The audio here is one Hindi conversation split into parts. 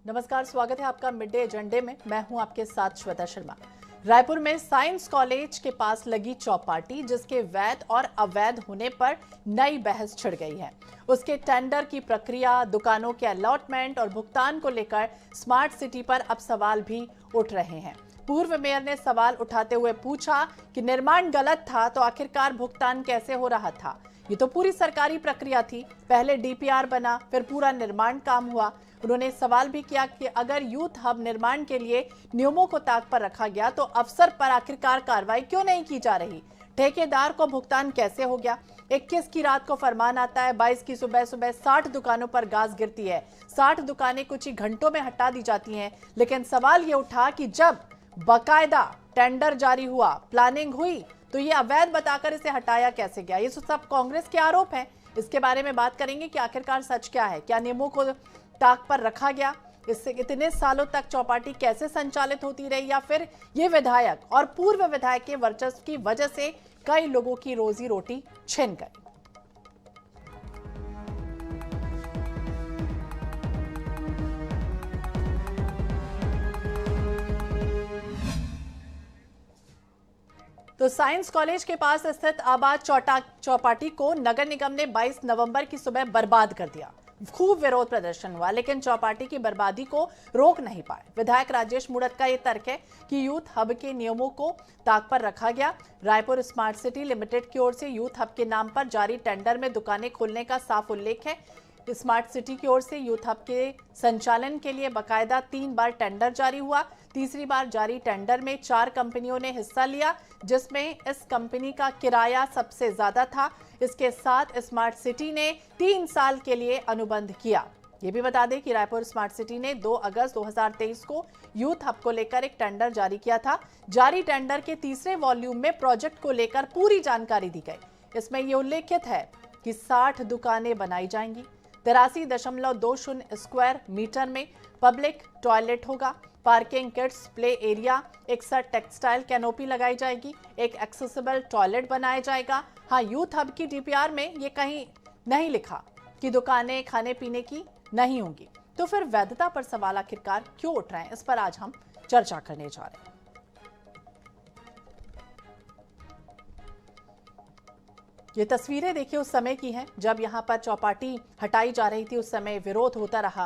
नमस्कार, स्वागत है आपका मिड डे एजेंडे में। मैं हूं आपके साथ श्वेता शर्मा। रायपुर में साइंस कॉलेज के पास लगी चौपाटी, जिसके वैध और अवैध होने पर नई बहस छिड़ गई है। उसके टेंडर की प्रक्रिया, दुकानों के अलॉटमेंट और भुगतान को लेकर स्मार्ट सिटी पर अब सवाल भी उठ रहे हैं। पूर्व मेयर ने सवाल उठाते हुए पूछा कि निर्माण गलत था तो आखिरकार भुगतान कैसे हो रहा था। ये तो पूरी सरकारी प्रक्रिया थी, पहले डीपीआर बना, फिर पूरा निर्माण काम हुआ। उन्होंने सवाल भी किया कि अगर यूथ हब निर्माण के लिए नियमों को ताक पर रखा गया तो अफसर पर आखिरकार कार्रवाई क्यों नहीं की जा रही। ठेकेदार को भुगतान कैसे हो गया। 21 की रात को फरमान आता है, 22 की सुबह 60 दुकानों पर गाज गिरती है। 60 दुकानें कुछ ही घंटों में हटा दी जाती हैं। लेकिन सवाल ये उठा कि जब बाकायदा टेंडर जारी हुआ, प्लानिंग हुई, तो ये अवैध बताकर इसे हटाया कैसे गया। ये सब कांग्रेस के आरोप हैं। इसके बारे में बात करेंगे कि आखिरकार सच क्या है। क्या नियमों को ताक पर रखा गया, इससे इतने सालों तक चौपाटी कैसे संचालित होती रही, या फिर ये विधायक और पूर्व विधायक के वर्चस्व की वजह से कई लोगों की रोजी रोटी छिन गई। तो साइंस कॉलेज के पास स्थित आबाद चौपाटी को नगर निगम ने 22 नवंबर की सुबह बर्बाद कर दिया। खूब विरोध प्रदर्शन हुआ, लेकिन चौपाटी की बर्बादी को रोक नहीं पाए। विधायक राजेश मूणत का यह तर्क है कि यूथ हब के नियमों को ताक पर रखा गया। रायपुर स्मार्ट सिटी लिमिटेड की ओर से यूथ हब के नाम पर जारी टेंडर में दुकानें खोलने का साफ उल्लेख है। स्मार्ट सिटी की ओर से यूथ हब के संचालन के लिए बकायदा 3 बार टेंडर जारी हुआ। तीसरी बार जारी टेंडर में 4 कंपनियों ने हिस्सा लिया, जिसमें इस कंपनी का किराया सबसे ज्यादा था। इसके साथ स्मार्ट सिटी ने 3 साल के लिए अनुबंध किया। ये भी बता दें कि रायपुर स्मार्ट सिटी ने 2 अगस्त 2023 को यूथ हब को लेकर एक टेंडर जारी किया था। जारी टेंडर के तीसरे वॉल्यूम में प्रोजेक्ट को लेकर पूरी जानकारी दी गई। इसमें यह उल्लेखित है कि 60 दुकानें बनाई जाएंगी। 83.20 स्क्वायर मीटर में पब्लिक टॉयलेट होगा, parking, kids play area, 61 textile canopy लगाई जाएगी, एक एक्सेसिबल टॉयलेट बनाया जाएगा। हाँ, यूथ हब की डीपीआर में ये कहीं नहीं लिखा कि दुकानें खाने पीने की नहीं होंगी। तो फिर वैधता पर सवाल आखिरकार क्यों उठ रहे हैं, इस पर आज हम चर्चा करने जा रहे हैं। ये तस्वीरें देखिए उस समय की हैं जब यहाँ पर चौपाटी हटाई जा रही थी। उस समय विरोध होता रहा।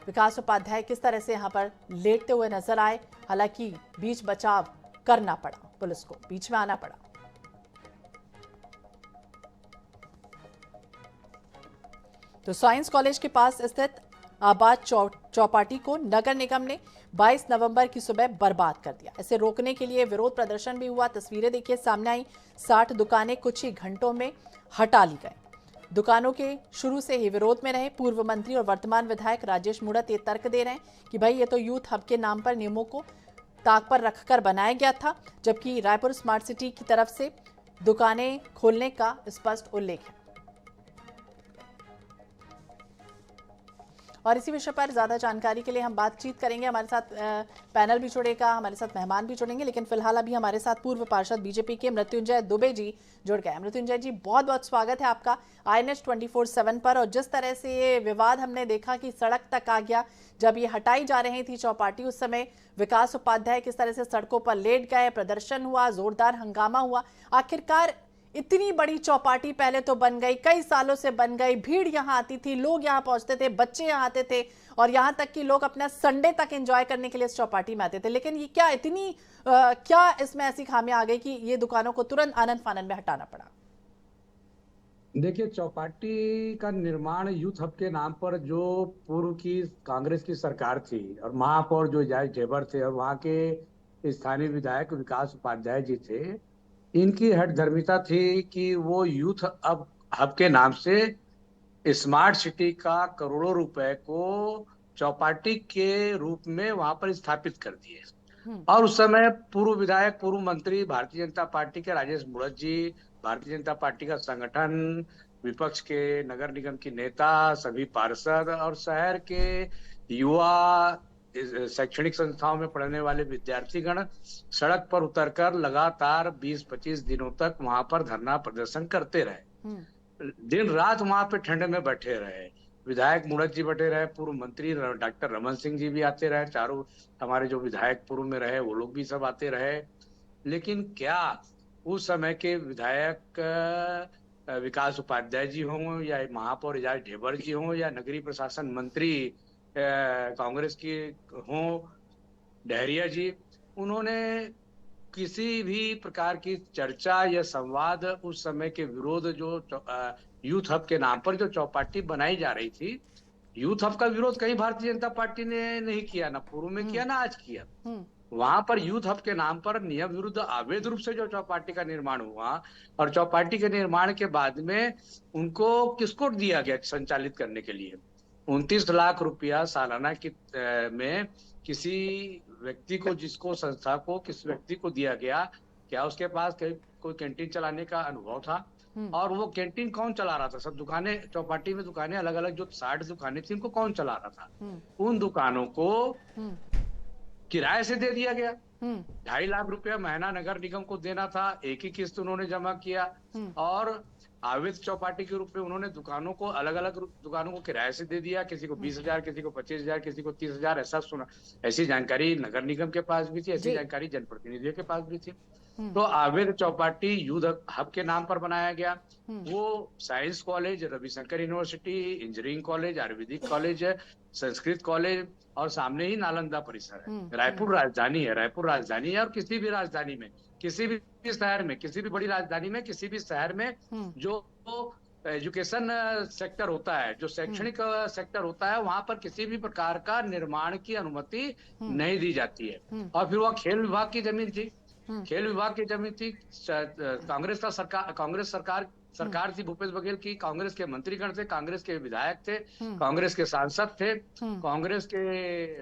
विकास उपाध्याय किस तरह से यहाँ पर लेटते हुए नजर आए। हालांकि बीच बचाव करना पड़ा, पुलिस को बीच में आना पड़ा। तो साइंस कॉलेज के पास स्थित आबाद चौपाटी को नगर निगम ने 22 नवंबर की सुबह बर्बाद कर दिया। इसे रोकने के लिए विरोध प्रदर्शन भी हुआ। तस्वीरें देखिए सामने आई। 60 दुकानें कुछ ही घंटों में हटा ली गई। दुकानों के शुरू से ही विरोध में रहे पूर्व मंत्री और वर्तमान विधायक राजेश मूणत ये तर्क दे रहे हैं कि भाई ये तो यूथ हब के नाम पर नियमों को ताक पर रखकर बनाया गया था, जबकि रायपुर स्मार्ट सिटी की तरफ से दुकानें खोलने का स्पष्ट उल्लेख है। और इसी विषय पर ज्यादा जानकारी के लिए हम बातचीत करेंगे। हमारे साथ पैनल भी जुड़ेगा, हमारे साथ मेहमान भी जुड़ेंगे, लेकिन फिलहाल अभी हमारे साथ पूर्व पार्षद बीजेपी के मृत्युंजय दुबे जी जुड़ गए। मृत्युंजय जी, बहुत बहुत स्वागत है आपका INH 24/7 पर। और जिस तरह से ये विवाद हमने देखा कि सड़क तक आ गया, जब ये हटाई जा रही थी चौपाटी, उस समय विकास उपाध्याय किस तरह से सड़कों पर लेट गए, प्रदर्शन हुआ, जोरदार हंगामा हुआ। आखिरकार इतनी बड़ी चौपाटी पहले तो बन गई, कई सालों से बन गई, भीड़ यहाँ आती थी, लोग यहाँ पहुंचते थे, बच्चे यहाँ आते थे, और यहाँ तक कि लोग अपना संडे तक एंजॉय करने के लिए इस चौपाटी में आते थे। लेकिन ये क्या क्या इसमें ऐसी खामियां आ गई कि ये दुकानों को तुरंत आनन फानन में हटाना पड़ा? देखिए, चौपाटी का निर्माण यूथ हब के नाम पर जो पूर्व की कांग्रेस की सरकार थी और महापौर जो जायज ढेबर थे और वहाँ के स्थानीय विधायक विकास उपाध्याय जी थे, इनकी हठधर्मिता थी कि वो यूथ हब के नाम से स्मार्ट सिटी का करोड़ों रुपए को चौपाटी के रूप में वहां पर स्थापित कर दिए। और उस समय पूर्व विधायक, पूर्व मंत्री, भारतीय जनता पार्टी के राजेश मूणत जी, भारतीय जनता पार्टी का संगठन, विपक्ष के, नगर निगम की नेता, सभी पार्षद और शहर के युवा, शैक्षणिक संस्थाओं में पढ़ने वाले विद्यार्थीगण सड़क पर उतरकर लगातार 20-25 दिनों तक वहां पर धरना प्रदर्शन करते रहे। दिन रात वहां पे ठंड में बैठे रहे। विधायक मूरत जी बैठे रहे, पूर्व मंत्री डॉक्टर रमन सिंह जी भी आते रहे, चारों हमारे जो विधायक पूर्व में रहे वो लोग भी सब आते रहे। लेकिन क्या उस समय के विधायक विकास उपाध्याय जी हों या महापौर एजाज ढेबर जी हों या नगरीय प्रशासन मंत्री कांग्रेस की हों डहरिया जी, उन्होंने किसी भी प्रकार की चर्चा या संवाद उस समय के विरोध जो यूथ हब के नाम पर जो चौपाटी बनाई जा रही थी, यूथ हब का विरोध कहीं भारतीय जनता पार्टी ने नहीं किया, ना पूर्व में किया ना आज किया। वहां पर यूथ हब के नाम पर नियम विरुद्ध अवैध रूप से जो चौपाटी का निर्माण हुआ और चौपाटी के निर्माण के बाद में उनको किसको दिया गया संचालित करने के लिए 29 लाख रुपया सालाना की में किसी व्यक्ति को, जिसको संस्था को किस व्यक्ति को दिया गया, क्या उसके पास कोई कैंटीन चलाने का अनुभव था? और वो कैंटीन कौन चला रहा था? सब दुकानें, चौपाटी में दुकानें अलग अलग जो 60 दुकानें थी, उनको कौन चला रहा था? उन दुकानों को किराए से दे दिया गया। 2.5 लाख रुपया महीना नगर निगम को देना था, एक ही किस्त उन्होंने जमा किया और अवैध चौपाटी के रूप में उन्होंने दुकानों को अलग अलग दुकानों को किराए से दे दिया। किसी को 20,000, किसी को 25,000, किसी को 30,000, ऐसा सुना। ऐसी जानकारी नगर निगम के पास भी थी, ऐसी जानकारी जनप्रतिनिधियों के पास भी थी। तो अवैध चौपाटी यूथ हब के नाम पर बनाया गया। वो science college, Ravishankar university, engineering college, Ayurvedic college, Sanskrit college और सामने ही नालंदा परिसर है। रायपुर राजधानी है, रायपुर राजधानी है और किसी भी राजधानी में, किसी भी शहर में, किसी भी बड़ी राजधानी में, किसी भी शहर में जो एजुकेशन सेक्टर होता है, जो शैक्षणिक सेक्टर होता है, वहां पर किसी भी प्रकार का निर्माण की अनुमति नहीं दी जाती है। और फिर वह खेल विभाग की जमीन थी, खेल विभाग की जमीन थी। कांग्रेस सरकार थी भूपेश बघेल की, कांग्रेस के मंत्रीगण थे, कांग्रेस के विधायक थे, कांग्रेस के सांसद थे, कांग्रेस के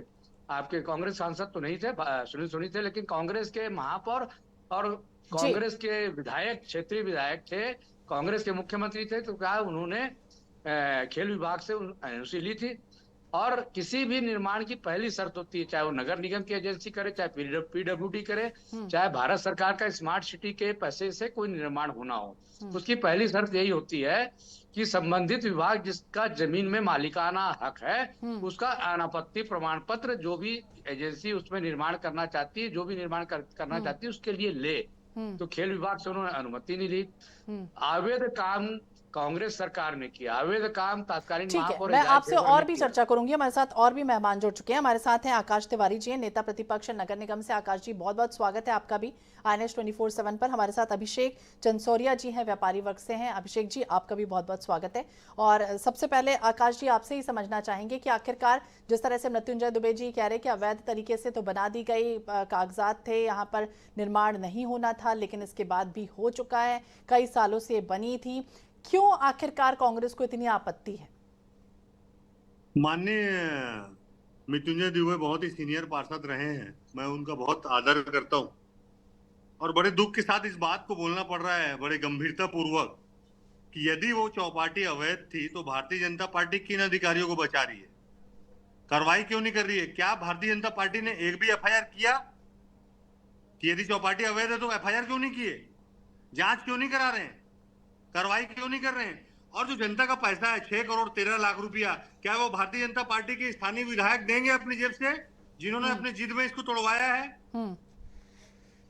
आपके कांग्रेस सांसद तो नहीं थे, सुनील सोनी थे, लेकिन कांग्रेस के महापौर और कांग्रेस के विधायक, क्षेत्रीय विधायक थे, कांग्रेस के मुख्यमंत्री थे। तो क्या उन्होंने खेल विभाग से एनओसी ली थी। और किसी भी निर्माण की पहली शर्त होती है, चाहे वो नगर निगम की एजेंसी करे, चाहे पीडब्ल्यूडी करे, चाहे भारत सरकार का स्मार्ट सिटी के पैसे से कोई निर्माण होना हो, उसकी पहली शर्त यही होती है कि संबंधित विभाग जिसका जमीन में मालिकाना हक है, उसका अनापत्ति प्रमाण पत्र जो भी एजेंसी उसमें निर्माण करना चाहती है, जो भी निर्माण करना चाहती है, उसके लिए ले। तो खेल विभाग से उन्होंने अनुमति नहीं ली। अवैध काम कांग्रेस सरकार ने किया, अवैध काम तत्कालीन महापौर। मैं आपसे और भी चर्चा करूंगी, हमारे साथ और भी मेहमान जुड़ चुके हैं। हमारे साथ हैं आकाश तिवारी जी, नेता प्रतिपक्ष नगर निगम से। आकाश जी, बहुत बहुत स्वागत है आपका भी INS 24/7 पर। हमारे साथ अभिषेक चंदसौरिया जी हैं, व्यापारी वर्ग से हैं। अभिषेक जी, आपका भी बहुत बहुत स्वागत है। और सबसे पहले आकाश जी, आपसे ही समझना चाहेंगे कि आखिरकार जिस तरह से मृत्युंजय दुबे जी कह रहे कि अवैध तरीके से तो बना दी गई, कागजात थे, यहाँ पर निर्माण नहीं होना था, लेकिन इसके बाद भी हो चुका है, कई सालों से बनी थी, क्यों आखिरकार कांग्रेस को इतनी आपत्ति है? माननीय मृत्युंजय दुबे बहुत ही सीनियर पार्षद रहे हैं, मैं उनका बहुत आदर करता हूं और बड़े दुख के साथ इस बात को बोलना पड़ रहा है, बड़े गंभीरता पूर्वक, कि यदि वो चौपाटी अवैध थी तो भारतीय जनता पार्टी किन अधिकारियों को बचा रही है, कार्रवाई क्यों नहीं कर रही है? क्या भारतीय जनता पार्टी ने एक भी FIR किया कि यदि चौपाटी अवैध है तो FIR क्यों नहीं किए? जांच क्यों नहीं करा रहे हैं? कार्रवाई क्यों नहीं कर रहे हैं? और जो जनता का पैसा है 6 करोड़ 13 लाख रुपया, क्या वो भारतीय जनता पार्टी के स्थानीय विधायक देंगे अपनी जेब से, जिन्होंने अपनी जिद में इसको तोड़वाया है?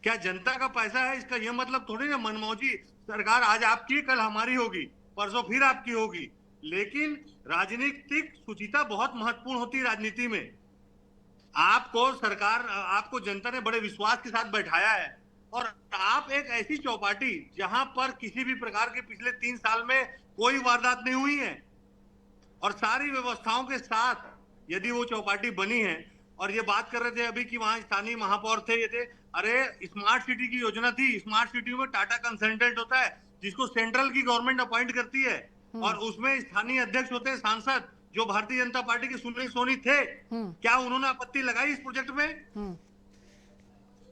क्या जनता का पैसा है? इसका यह मतलब थोड़ी ना मनमौजी सरकार आज आपकी, कल हमारी होगी, परसों फिर आपकी होगी। लेकिन राजनीतिक सुचिता बहुत महत्वपूर्ण होती है राजनीति में। आपको सरकार, आपको जनता ने बड़े विश्वास के साथ बैठाया है और आप एक ऐसी चौपाटी जहां पर किसी भी प्रकार के पिछले 3 साल में कोई वारदात नहीं हुई है और सारी व्यवस्थाओं के साथ यदि वो चौपाटी बनी है, और ये बात कर रहे थे अभी कि वहां स्थानीय महापौर थे, ये थे, अरे स्मार्ट सिटी की योजना थी, स्मार्ट सिटी में टाटा कंसल्टेंट होता है जिसको सेंट्रल की गवर्नमेंट अपॉइंट करती है और उसमें स्थानीय अध्यक्ष होते हैं सांसद, जो भारतीय जनता पार्टी के सुनील सोनी थे। क्या उन्होंने आपत्ति लगाई इस प्रोजेक्ट में?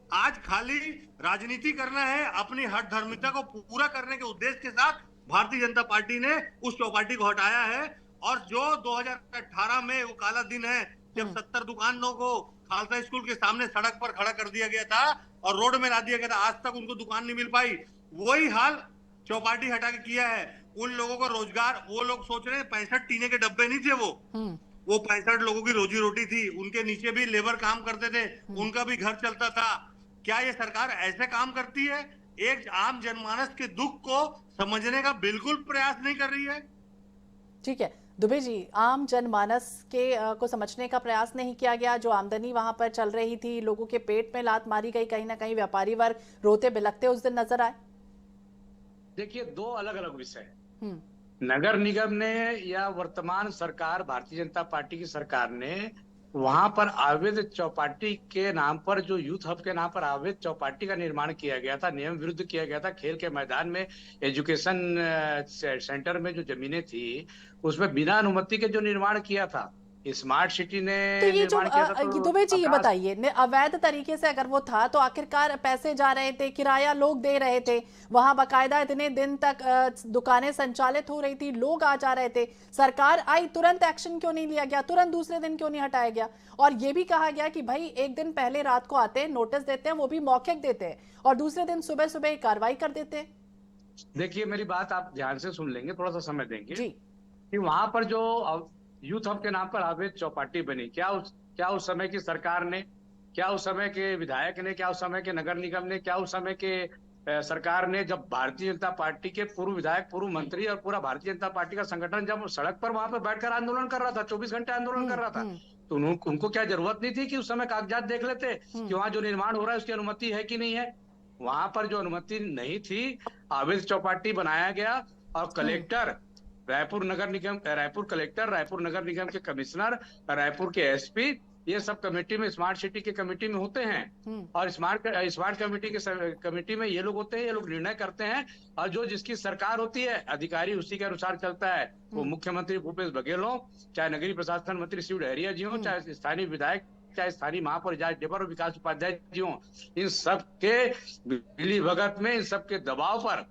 आज खाली राजनीति करना है, अपनी हठ धर्मिता को पूरा करने के उद्देश्य के साथ भारतीय जनता पार्टी ने उस चौपाटी को हटाया है। और जो 2018 में वो काला दिन है जब 70 दुकानों को खालसा स्कूल के सामने सड़क पर खड़ा कर दिया गया था और रोड में ला दिया गया था, आज तक उनको दुकान नहीं मिल पाई, वही हाल चौपाटी हटा के किया है। उन लोगों का रोजगार, वो लोग सोच रहे हैं 65 टीने के डब्बे नहीं थे वो 65 लोगों की रोजी रोटी थी, उनके नीचे भी लेबर काम करते थे, उनका भी घर चलता था। क्या ये सरकार ऐसे काम करती है? एक आम जनमानस के दुख को समझने का बिल्कुल प्रयास नहीं कर रही है। ठीक है दुबे जी, आम जनमानस के को समझने का प्रयास नहीं किया गया। जो आमदनी वहां पर चल रही थी, लोगों के पेट में लात मारी गई, कहीं ना कहीं व्यापारी वर्ग रोते बिलखते उस दिन नजर आए। देखिए, दो अलग अलग विषय। नगर निगम ने या वर्तमान सरकार भारतीय जनता पार्टी की सरकार ने वहां पर अवैध चौपाटी के नाम पर, जो यूथ हब के नाम पर अवैध चौपाटी का निर्माण किया गया था, नियम विरुद्ध किया गया था। खेल के मैदान में, एजुकेशन सेंटर में जो जमीनें थी, उसमें बिना अनुमति के जो निर्माण किया था, स्मार्ट सिटी ने तो ये जो निर्माण किया था। तो दुबे जी ये बताइए, अवैध तरीके से अगर वो था तो आखिरकार पैसे जा रहे थे, किराया लोग दे रहे थे, वहां बकायदा इतने दिन तक दुकानें संचालित हो रही थी, लोग आ जा रहे थे, सरकार आई, तुरंत एक्शन क्यों नहीं लिया गया, तुरंत दूसरे दिन क्यों नहीं हटाया गया? और ये भी कहा गया कि भाई एक दिन पहले रात को आते हैं, नोटिस देते हैं, वो भी मौखिक देते हैं, और दूसरे दिन सुबह सुबह कार्रवाई कर देते हैं। देखिए, मेरी बात आप ध्यान से सुन लेंगे, थोड़ा सा समय देंगे जी। कि वहां पर जो यूथ हब के नाम पर अवैध चौपाटी बनी, क्या उस समय की सरकार ने, क्या उस समय के विधायक ने, क्या उस समय के नगर निगम ने, क्या उस समय के सरकार ने, जब भारतीय जनता पार्टी के पूर्व विधायक, पूर्व मंत्री और पूरा भारतीय जनता पार्टी का संगठन जब सड़क पर वहां पर बैठकर आंदोलन कर रहा था, 24 घंटे आंदोलन कर रहा था, तो उनको क्या जरूरत नहीं थी कि उस समय कागजात देख लेते कि वहां जो निर्माण हो रहा है उसकी अनुमति है कि नहीं है? वहां पर जो अनुमति नहीं थी, अवैध चौपाटी बनाया गया, और कलेक्टर, रायपुर नगर निगम, रायपुर कलेक्टर, रायपुर नगर निगम के कमिश्नर, रायपुर के एसपी, ये सब कमेटी में, स्मार्ट सिटी के कमेटी में होते हैं। और स्मार्ट कमेटी के कमेटी में ये लोग होते हैं, ये लोग निर्णय करते हैं, और जो जिसकी सरकार होती है, अधिकारी उसी के अनुसार चलता है। वो मुख्यमंत्री भूपेश बघेल हो, चाहे नगरीय प्रशासन मंत्री शिव डहरिया जी हो, चाहे स्थानीय विधायक, चाहे स्थानीय महापौर जेवर और विकास उपाध्याय जी हो, इन सबके मिली भगत में, इन सबके दबाव पर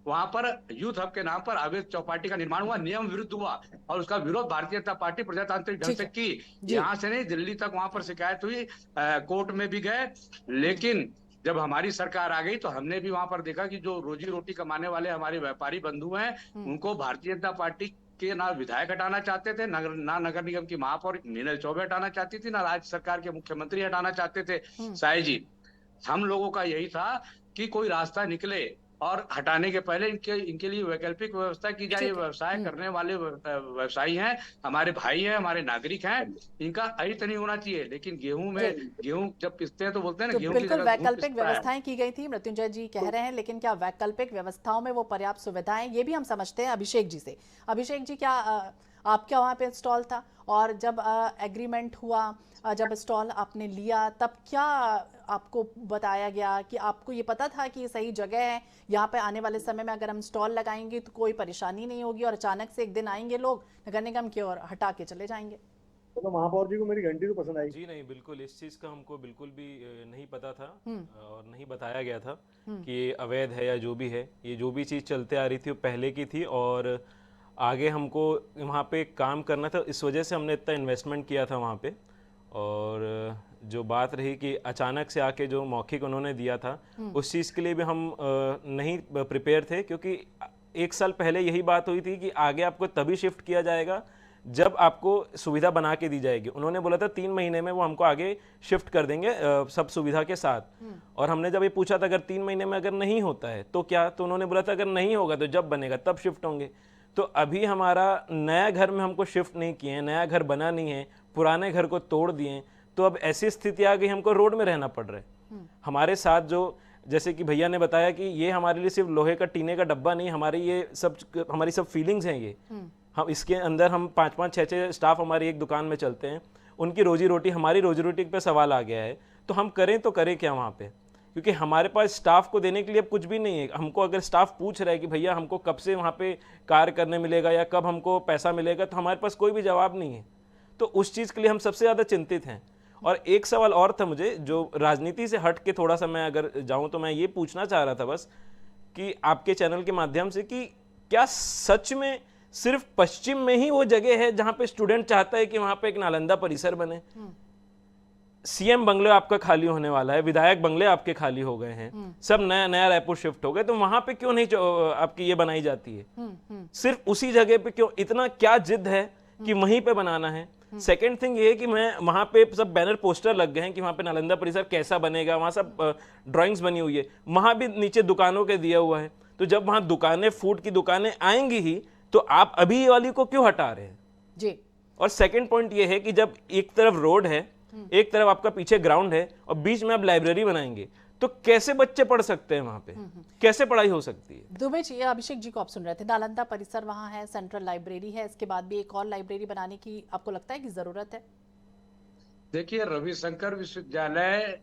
वहां पर यूथ हब के नाम पर अवैध चौपाटी का निर्माण हुआ, नियम विरुद्ध हुआ, और उसका विरोध भारतीय जनता पार्टी प्रजातांत्रिक ढंग से की। यहाँ से नहीं, दिल्ली तक वहां पर शिकायत हुई, कोर्ट में भी गए, लेकिन जब हमारी सरकार आ गई तो हमने भी वहां पर देखा कि जो रोजी रोटी कमाने वाले हमारे व्यापारी बंधु हैं, उनको भारतीय जनता पार्टी के ना विधायक हटाना चाहते थे, ना नगर निगम की महापौर मीनल चौबे हटाना चाहती थी, ना राज्य सरकार के मुख्यमंत्री हटाना चाहते थे। साई जी, हम लोगों का यही था कि कोई रास्ता निकले, और हटाने के पहले इनके लिए वैकल्पिक व्यवस्था की जाए। व्यवसाय करने वाले व्यवसायी हैं, हमारे भाई हैं, हमारे नागरिक हैं, इनका अहित नहीं होना चाहिए। लेकिन गेहूं जब पिसते हैं तो बोलते हैं ना, तो बिल्कुल वैकल्पिक व्यवस्थाएं की गई थी, मृत्युंजय जी कह रहे हैं, लेकिन क्या वैकल्पिक व्यवस्थाओं में वो पर्याप्त सुविधाएं, ये भी हम समझते हैं अभिषेक जी से। अभिषेक जी, क्या आपका वहां पे स्टॉल था, और जब एग्रीमेंट हुआ, जब स्टॉल आपने लिया, तब क्या आपको बताया गया कि आपको ये पता था कि ये सही जगह है, यहाँ पे आने वाले समय में अगर हम स्टॉल लगाएंगे तो कोई परेशानी नहीं होगी, और अचानक से एक दिन आएंगे लोग नगर निगम की और हटा के चले जाएंगे? तो महापौर जी को मेरी घंटी तो पसंद आई। जी नहीं, बिल्कुल इस चीज़ का हमको बिल्कुल भी नहीं पता था, और नहीं बताया गया था कि ये अवैध है या जो भी है। ये जो भी चीज़ चलते आ रही थी वो पहले की थी, और आगे हमको वहाँ पे काम करना था, इस वजह से हमने इतना इन्वेस्टमेंट किया था वहाँ पे। और जो बात रही कि अचानक से आके जो मौखिक उन्होंने दिया था, उस चीज़ के लिए भी हम नहीं प्रिपेयर थे, क्योंकि 1 साल पहले यही बात हुई थी कि आगे आपको तभी शिफ्ट किया जाएगा जब आपको सुविधा बना के दी जाएगी। उन्होंने बोला था 3 महीने में वो हमको आगे शिफ्ट कर देंगे सब सुविधा के साथ। और हमने जब ये पूछा था अगर 3 महीने में अगर नहीं होता है तो क्या, तो उन्होंने बोला था अगर नहीं होगा तो जब बनेगा तब शिफ्ट होंगे। तो अभी हमारा नया घर में हमको शिफ्ट नहीं किए हैं, नया घर बना नहीं है, पुराने घर को तोड़ दिए, तो अब ऐसी स्थिति आ गई हमको रोड में रहना पड़ रहा है। हमारे साथ जो, जैसे कि भैया ने बताया कि ये हमारे लिए सिर्फ लोहे का टीने का डब्बा नहीं, हमारी सब फीलिंग्स हैं ये। हम इसके अंदर हम 5-5, 6-6 स्टाफ हमारी एक दुकान में चलते हैं, उनकी रोजी रोटी, हमारी रोजी रोटी पे सवाल आ गया है। तो हम करें तो करें क्या वहाँ पे, क्योंकि हमारे पास स्टाफ को देने के लिए अब कुछ भी नहीं है। हमको अगर स्टाफ पूछ रहा है कि भैया हमको कब से वहाँ पे कार्य करने मिलेगा या कब हमको पैसा मिलेगा, तो हमारे पास कोई भी जवाब नहीं है। तो उस चीज़ के लिए हम सबसे ज़्यादा चिंतित हैं। और एक सवाल और था मुझे, जो राजनीति से हट के थोड़ा सा मैं अगर जाऊँ तो मैं ये पूछना चाह रहा था बस, कि आपके चैनल के माध्यम से, कि क्या सच में सिर्फ पश्चिम में ही वो जगह है जहाँ पे स्टूडेंट चाहता है कि वहाँ पे एक नालंदा परिसर बने? सीएम बंगले आपका खाली होने वाला है, विधायक बंगले आपके खाली हो गए हैं, सब नया नया रायपुर शिफ्ट हो गए, तो वहां पे क्यों नहीं आपकी ये बनाई जाती है? सिर्फ उसी जगह पे क्यों? इतना क्या जिद है कि वहीं पे बनाना है? सेकेंड थिंग ये है कि मैं वहां पे सब बैनर पोस्टर लग गए हैं कि वहां पे नालंदा परिसर कैसा बनेगा, वहां सब ड्राइंग्स बनी हुई है, वहां भी नीचे दुकानों के दिया हुआ है। तो जब वहां दुकानें, फूड की दुकानें आएंगी ही, तो आप अभी ये वाली को क्यों हटा रहे हैं जी? और सेकंड पॉइंट ये है कि जब एक तरफ रोड है, एक तरफ आपका पीछे ग्राउंड है और बीच में आप लाइब्रेरी बनाएंगे, तो कैसे बच्चे पढ़ सकते हैं वहां पे? कैसे पढ़ाई हो सकती है? दुबे जी, अभिषेक जी को आप सुन रहे थे, नालंदा परिसर वहां है, सेंट्रल लाइब्रेरी है, इसके बाद भी एक और लाइब्रेरी बनाने की आपको लगता है कि जरूरत है? देखिए, रविशंकर विश्वविद्यालय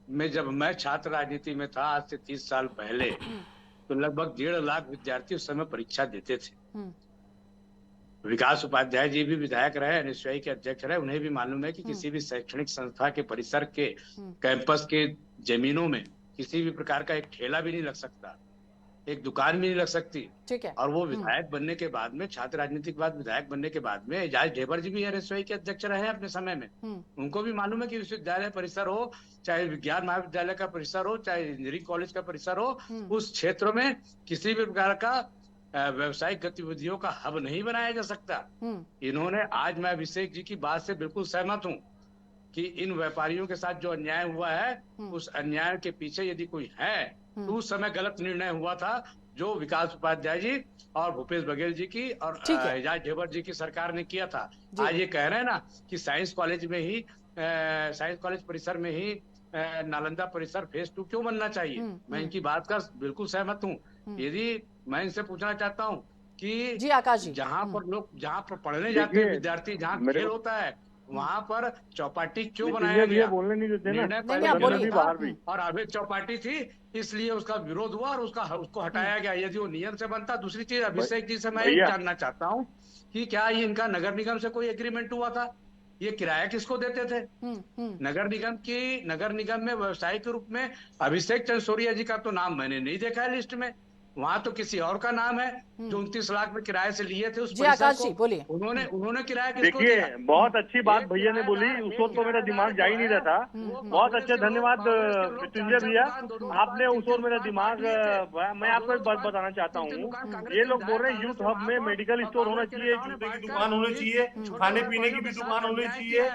में जब मैं छात्र राजनीति में था आज से 30 साल पहले, तो लगभग 1.5 लाख विद्यार्थी उस समय परीक्षा देते थे। विकास उपाध्याय जी भी विधायक रहे, एनएसयूआई के अध्यक्ष रहे, उन्हें भी मालूम है कि किसी भी शैक्षणिक संस्था के परिसर के कैंपस के जमीनों में किसी भी प्रकार का एक ठेला भी नहीं लग सकता, एक दुकान भी नहीं लग सकती। ठीक है। और वो विधायक बनने के बाद में, छात्र राजनीति के बाद विधायक बनने के बाद में, एजाज ढेबर जी भी एनएसयूआई के अध्यक्ष रहे अपने समय में। उनको भी मालूम है कि विश्वविद्यालय परिसर हो, चाहे विज्ञान महाविद्यालय का परिसर हो, चाहे इंजीनियरिंग कॉलेज का परिसर हो, उस क्षेत्र में किसी भी प्रकार का व्यावसायिक गतिविधियों का हब नहीं बनाया जा सकता। इन्होंने, आज मैं अभिषेक जी की बात से बिल्कुल सहमत हूँ कि इन व्यापारियों के साथ जो अन्याय हुआ है, उस अन्याय के पीछे यदि कोई है तो उस समय गलत निर्णय हुआ था जो विकास उपाध्याय जी और भूपेश बघेल जी की और एजाज ढेबर जी की सरकार ने किया था। आज ये कह रहे हैं ना कि साइंस कॉलेज में ही, साइंस कॉलेज परिसर में ही नालंदा परिसर फेज 2 क्यों बनना चाहिए? मैं इनकी बात का बिल्कुल सहमत हूँ। यदि मैं इनसे पूछना चाहता हूँ कि जी आकाश जी, जहाँ पर लोग, जहाँ पर पढ़ने जाते हैं विद्यार्थी, जहाँ खेल होता है, वहाँ पर चौपाटी क्यों बनाया गया? बोलने नहीं देते ना, निर्णय पहले आप बोलिए। गलत था और अभी चौपाटी थी, इसलिए उसका विरोध हुआ और उसको हटाया गया। यदि वो नियम से बनता। दूसरी चीज, अभिषेक जी से मैं ये जानना चाहता हूँ कि क्या ये इनका नगर निगम से कोई एग्रीमेंट हुआ था? ये किराया किसको देते थे? नगर निगम में व्यवसायिक रूप में अभिषेक चंद्र सोरिया जी का तो नाम मैंने नहीं देखा है लिस्ट में। वहां तो किसी और का नाम है जो 29 लाख में किराए से लिए थे उस जी आकाश जी बोलिए। उन्होंने किराया किसको दिया? देखिए, बहुत अच्छी बात भैया ने बोली, उस वक्त तो मेरा दिमाग जा ही नहीं रहा था। बहुत अच्छे, धन्यवाद मृत्युंजय भैया, आपने उस वक्त मेरा दिमाग। मैं आपको एक बात बताना चाहता हूँ, ये लोग बोल रहे हैं यूथ हब में मेडिकल स्टोर होना चाहिए, जूते की दुकान होनी चाहिए, खाने पीने की भी दुकान होनी चाहिए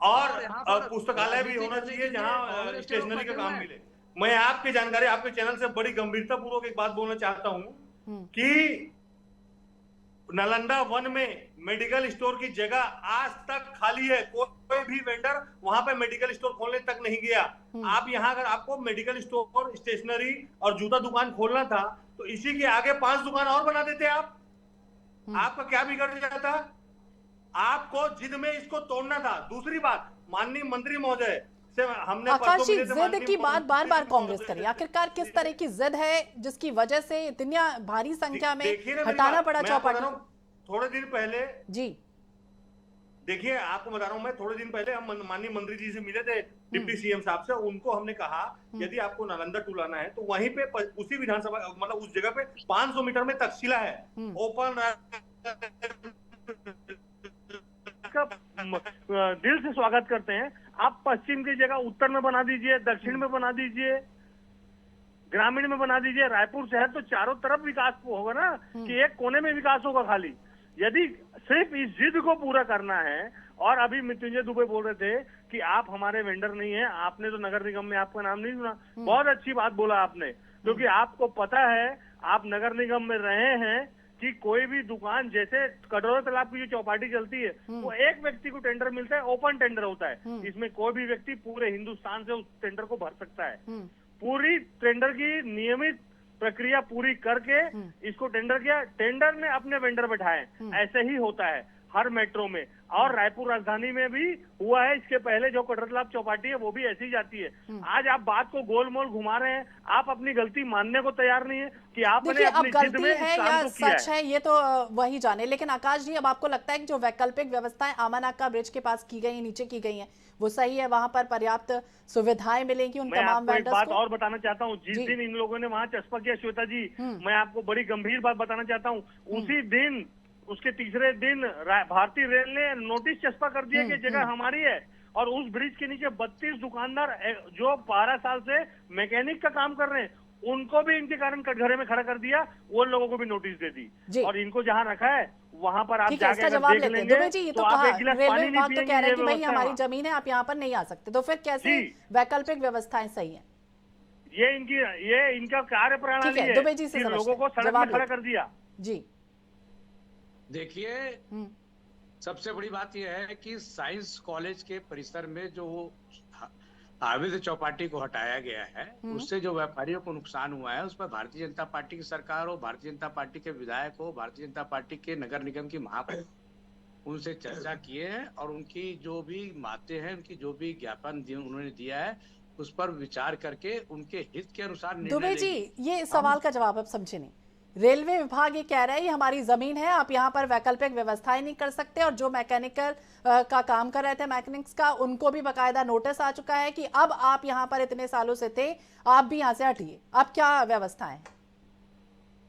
और पुस्तकालय भी होना चाहिए जहाँ स्टेशनरी का काम मिले। मैं आपकी जानकारी, आपके चैनल से बड़ी गंभीरता पूर्वक एक बात बोलना चाहता हूं कि नालंदा 1 में मेडिकल स्टोर की जगह आज तक खाली है। कोई भी वेंडर वहां पे मेडिकल स्टोर खोलने तक नहीं गया। आप यहाँ अगर आपको मेडिकल स्टोर, स्टेशनरी और जूता दुकान खोलना था तो इसी के आगे 5 दुकान और बना देते आप। आपका क्या बिगड़ जाता? आपको जिद में इसको तोड़ना था। दूसरी बात, माननीय मंत्री महोदय, आकाश जी, जिद की बात बार बार कांग्रेस करी, आखिरकार किस तरह की जिद है जिसकी वजह से इतनी भारी संख्या में हटाना पड़ा चौपाटी? थोड़े दिन पहले जी देखिए, आपको बता रहा हूं, मैं थोड़े दिन पहले हम माननीय मंत्री जी से मिले थे, डिप्टी सीएम साहब से। उनको हमने कहा यदि आपको नालंदा टू लाना है तो वहीं पे उसी विधानसभा, मतलब उस जगह पे 500 मीटर में तक्षशिला है, ओपन। दिल से स्वागत करते हैं। आप पश्चिम की जगह उत्तर में बना दीजिए, दक्षिण में बना दीजिए, ग्रामीण में बना दीजिए। रायपुर शहर तो चारों तरफ विकास होगा ना, कि एक कोने में विकास होगा खाली। यदि सिर्फ इस जिद को पूरा करना है, और अभी मृत्युंजय दुबे बोल रहे थे कि आप हमारे वेंडर नहीं है, आपने तो नगर निगम में आपका नाम नहीं सुना। बहुत अच्छी बात बोला आपने, क्योंकि आपको पता है, आप नगर निगम में रहे हैं कि कोई भी दुकान, जैसे कटोरा तालाब की जो चौपाटी चलती है, वो एक व्यक्ति को टेंडर मिलता है, ओपन टेंडर होता है। इसमें कोई भी व्यक्ति पूरे हिंदुस्तान से उस टेंडर को भर सकता है। पूरी टेंडर की नियमित प्रक्रिया पूरी करके इसको टेंडर किया, टेंडर ने अपने वेंडर बैठाए। ऐसे ही होता है हर मेट्रो में, और रायपुर राजधानी में भी हुआ है। इसके पहले जो कटोरा तालाब चौपाटी है वो भी ऐसी जाती है। आज आप बात को गोलमोल घुमा रहे हैं, आप अपनी गलती मानने को तैयार नहीं है कि आपने अपनी जिद में है या सच है, ये तो वही जाने। लेकिन आकाश जी, अब आपको लगता है कि जो वैकल्पिक व्यवस्थाएं आमानाका ब्रिज के पास की गई, नीचे की गई हैं, वो सही है? वहां पर पर्याप्त सुविधाएं मिलेंगी उन तमाम वेंडर्स को? बात और बताना चाहता हूँ, जिस दिन इन लोगों ने वहां चस्पा किया, श्वेता जी, मैं आपको बड़ी गंभीर बात बताना चाहता हूँ। उसी दिन, उसके तीसरे दिन भारतीय रेल ने नोटिस चस्पा कर दिया कि जगह हमारी है। और उस ब्रिज के नीचे 32 दुकानदार जो 12 साल से मैकेनिक का काम कर रहे हैं, उनको भी इनके कारण कटघरे में खड़ा कर दिया, वो लोगों को भी नोटिस दे दी। और इनको जहां रखा है वहां पर आप ठीक है, इसका जाके जवाब देख लेते हैं। लेंगे दुबे जी, ये तो आप कहा एक गिलास रेलवे पानी नहीं विभाग तो पिएंगे, कह रहे हैं ये कि भाई व्यवस्था हमारी है। जमीन है, आप यहाँ पर नहीं आ सकते, तो फिर कैसे जी। वैकल्पिक व्यवस्थाएं सही हैं? ये इनका कार्य प्रणाली ठीक है, है दुबे जी से कि समझते लोगों को हैं। सड़क जवाब में खड़ा लेते कर दिया। जी। देखिए, हम्म, सबसे बड़ी बात यह है कि साइंस कॉलेज के परिसर में जो अवैध चौपाटी को हटाया गया है, उससे जो व्यापारियों को नुकसान हुआ है, उस पर भारतीय जनता पार्टी की सरकार हो, भारतीय जनता पार्टी के विधायक हो, भारतीय जनता पार्टी के नगर निगम की महापौर, उनसे चर्चा किए हैं और उनकी जो भी बातें हैं, उनकी जो भी ज्ञापन उन्होंने दिया है, उस पर विचार करके उनके हित के अनुसार निर्णय दुबे जी, लेंगे। ये सवाल का जवाब आप समझे नहीं। रेलवे विभाग ये कह रहा है ये हमारी जमीन है, आप यहाँ पर वैकल्पिक व्यवस्थाएं नहीं कर सकते, और जो मैकेनिकल का काम कर रहे थे मैकेनिक्स का, उनको भी बकायदा नोटिस आ चुका है कि अब आप यहाँ पर इतने सालों से थे, आप भी यहाँ से हटिए। अब क्या व्यवस्थाएं?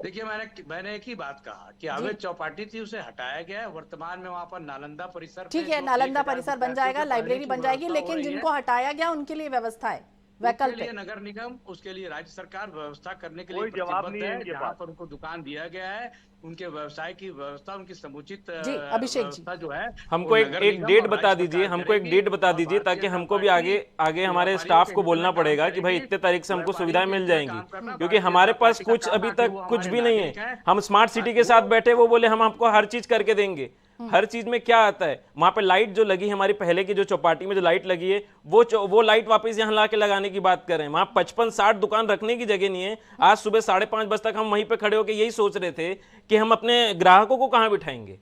देखिए, मैंने एक ही बात कहा कि अवैध चौपाटी थी, उसे हटाया गया है। वर्तमान में वहां पर नालंदा परिसर, ठीक है, नालंदा परिसर बन जाएगा, लाइब्रेरी बन जाएगी, लेकिन जिनको हटाया गया उनके लिए व्यवस्थाएं वैकल्पिक, नगर निगम, उसके लिए राज्य सरकार व्यवस्था करने के लिए कोई जवाब नहीं है प्रतिबद्ध इनके है। जहाँ पास। पर उनको दुकान दिया गया है, उनके व्यवसाय की व्यवस्था, उनकी समुचित जी, अभिषेक जी। व्यवस्था जो है, हमको वो एक नगर एक निगम डेट और बता राज्य दीजिए, सरकार हमको एक करेगी। डेट बता और दीजिए भारतीय ताकि जनता हमको भी पार्टी आगे हमारे व्यापारियों स्टाफ के को हित बोलना में काम पड़ेगा कि भाई करेगी। इतने तारीख से हमको व्यापारियों सुविधाएं के मिल हित में जाएंगी, काम करना, क्योंकि भारतीय हमारे जनता पास पार्टी का कुछ काम अभी है कि तक वो कुछ हमारे भी नहीं नागरिक है। हैं। हम स्मार्ट सिटी के साथ बैठे, वो बोले हम आपको हर चीज करके देंगे। हर चीज में क्या आता है, वहां पे लाइट जो लगी हमारी पहले की जो चौपाटी में जो लाइट लगी है, वो लाइट वापस यहाँ ला के लगाने की बात कर रहे हैं। वहां 55-60 दुकान रखने की जगह नहीं है। आज सुबह 5:30 बजे तक हम वहीं पे खड़े होकर यही सोच रहे थे कि हम अपने ग्राहकों को कहाँ बिठाएंगे,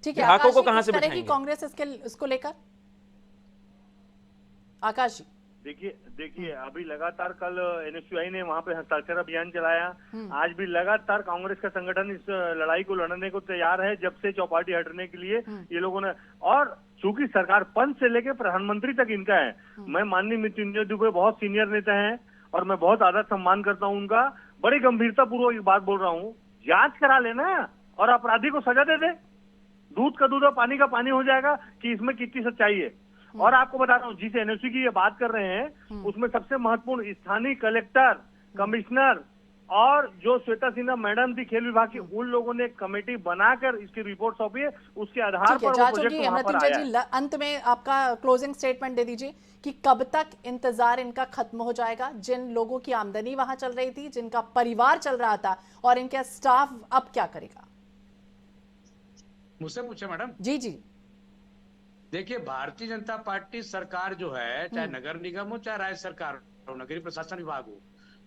ठीक है। ग्राहकों को आकाश जी, कहाँ किस से तरह की बिठाएंगे? कांग्रेस इसको लेकर? आकाश जी, देखिए अभी लगातार कल एनएसयूआई ने वहां पे हस्ताक्षर अभियान चलाया। आज भी लगातार कांग्रेस का संगठन इस लड़ाई को लड़ने को तैयार है, जब से चौपाटी हटने के लिए ये लोगों ने। और चूंकि सरकार पंच से लेके प्रधानमंत्री तक इनका है। मैं माननीय मृत्युंजय दुबे बहुत सीनियर नेता हैं और मैं बहुत आदर सम्मान करता हूं उनका। बड़ी गंभीरता पूर्वक एक बात बोल रहा हूँ, जांच करा लेना और अपराधी को सजा दे दे। दूध का दूध और पानी का पानी हो जाएगा कि इसमें कितनी सच्चाई है। और आपको बता रहा हूँ, जिस एनओसी की ये बात कर रहे हैं उसमें सबसे महत्वपूर्ण स्थानीय कलेक्टर, कमिश्नर और जो श्वेता सिन्हा मैडम थी खेल विभाग की, उन लोगों ने कमेटी बनाकर इसकी रिपोर्ट सौंपी है। उसके आधार ठीक है, पर जा वो प्रोजेक्ट चुकी है। वहां पर मृत्युंजय आया जी, अंत में आपका क्लोजिंग स्टेटमेंट दे दीजिए कि कब तक इंतजार इनका खत्म हो जाएगा, जिन लोगों की आमदनी वहां चल रही थी, जिनका परिवार चल रहा था, और इनका स्टाफ अब क्या करेगा? मुझसे पूछे मैडम। जी जी। देखिए, भारतीय जनता पार्टी सरकार जो है, चाहे नगर निगम हो, चाहे राज्य सरकार हो, नगरीय प्रशासन विभाग हो,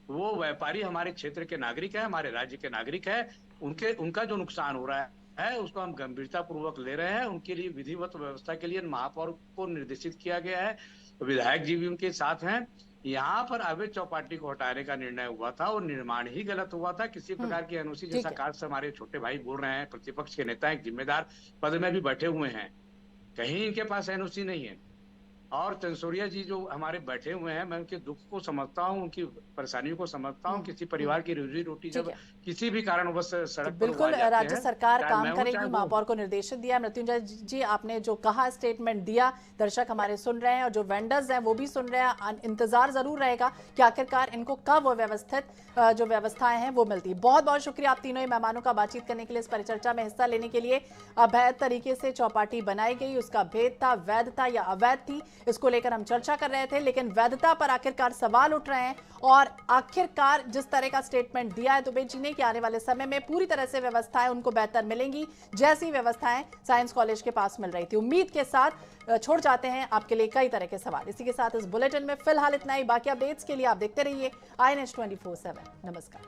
वो व्यापारी हमारे क्षेत्र के नागरिक है, हमारे राज्य के नागरिक है। उनका जो नुकसान हो रहा है उसको हम गंभीरता पूर्वक ले रहे हैं। उनके लिए विधिवत व्यवस्था के लिए महापौर को निर्देशित किया गया है, विधायक जी भी उनके साथ हैं। यहाँ पर अवैध चौपाटी को हटाने का निर्णय हुआ था और निर्माण ही गलत हुआ था। किसी प्रकार की एनओसी, जैसा कार्य से हमारे छोटे भाई बोल रहे हैं, प्रतिपक्ष के नेता एक जिम्मेदार पद में भी बैठे हुए हैं, कहीं इनके पास एनओसी नहीं है। और चंसोरिया जी जो हमारे बैठे हुए हैं, मैं उनके दुख को समझता हूं, उनकी परेशानियों को समझता हूं। किसी परिवार की रोजी रोटी जब किसी भी कारणवश सड़क पर बिल्कुल, जाते राज्य हैं, सरकार चाहे काम मैं हूं, करेगी, चाहे वो महापौर को निर्देशित दिया। मृत्युंजय जी, आपने जो कहा, स्टेटमेंट दिया, दर्शक हमारे सुन रहे हैं और जो वेंडर्स हैं वो भी सुन रहे हैं। इंतजार जरूर रहेगा कि आखिरकार इनको कब वो व्यवस्थित जो व्यवस्थाएं हैं वो मिलती। बहुत बहुत शुक्रिया आप तीनों ही मेहमानों का बातचीत करने के लिए, इस परिचर्चा में हिस्सा लेने के लिए। अवैध तरीके से चौपाटी बनाई गई, उसका भेद था, वैध था या अवैध थी, इसको लेकर हम चर्चा कर रहे थे। लेकिन वैधता पर आखिरकार सवाल उठ रहे हैं और आखिरकार जिस तरह का स्टेटमेंट दिया है दुबे जी ने कि आने वाले समय में पूरी तरह से व्यवस्थाएं उनको बेहतर मिलेंगी, जैसी व्यवस्थाएं साइंस कॉलेज के पास मिल रही थी। उम्मीद के साथ छोड़ जाते हैं आपके लिए कई तरह के सवाल। इसी के साथ इस बुलेटिन में फिलहाल इतना ही। बाकी अपडेट्स के लिए आप देखते रहिए INH 24/7। नमस्कार।